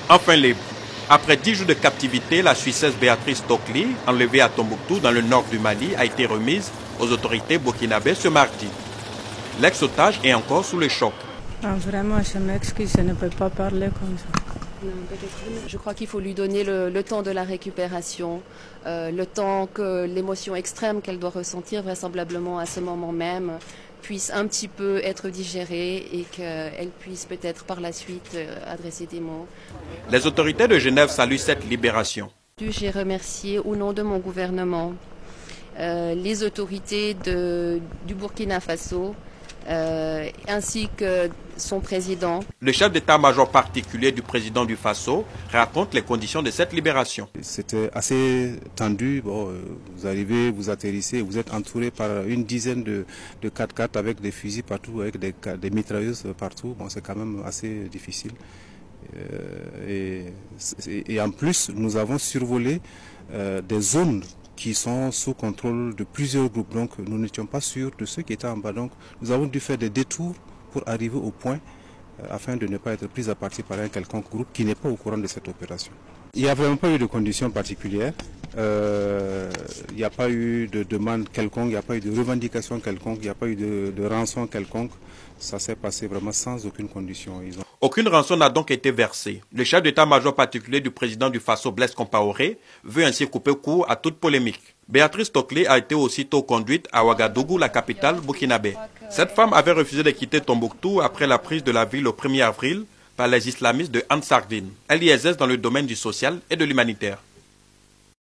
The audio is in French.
Enfin libre. Après 10 jours de captivité, la Suissesse Béatrice Tokli, enlevée à Tombouctou dans le nord du Mali, a été remise aux autorités burkinabées ce mardi. L'ex-otage est encore sous le choc. Vraiment, je m'excuse, je ne peux pas parler comme ça. Je crois qu'il faut lui donner le temps de la récupération, le temps que l'émotion extrême qu'elle doit ressentir vraisemblablement à ce moment même puisse un petit peu être digérée et qu'elle puisse peut-être par la suite adresser des mots. Les autorités de Genève saluent cette libération. J'ai remercié au nom de mon gouvernement les autorités du Burkina Faso ainsi que son président. Le chef d'état-major particulier du président du Faso raconte les conditions de cette libération. C'était assez tendu. Bon, vous arrivez, vous atterrissez, vous êtes entouré par une dizaine de 4x4 avec des fusils partout, avec des mitrailleuses partout. Bon, c'est quand même assez difficile. Et en plus, nous avons survolé des zones qui sont sous contrôle de plusieurs groupes. Donc nous n'étions pas sûrs de ceux qui étaient en bas. Donc nous avons dû faire des détours pour arriver au point afin de ne pas être pris à partie par un quelconque groupe qui n'est pas au courant de cette opération. Il n'y a vraiment pas eu de conditions particulières. Il n'y a pas eu de demande quelconque, il n'y a pas eu de revendication quelconque, il n'y a pas eu de rançon quelconque. Ça s'est passé vraiment sans aucune condition. Aucune rançon n'a donc été versée. Le chef d'état-major particulier du président du Faso, Blaise Compaoré, veut ainsi couper court à toute polémique. Béatrice Tokli a été aussitôt conduite à Ouagadougou, la capitale burkinabé. Cette femme avait refusé de quitter Tombouctou après la prise de la ville au 1er avril par les islamistes de Ansar Dine. Elle y exerce dans le domaine du social et de l'humanitaire.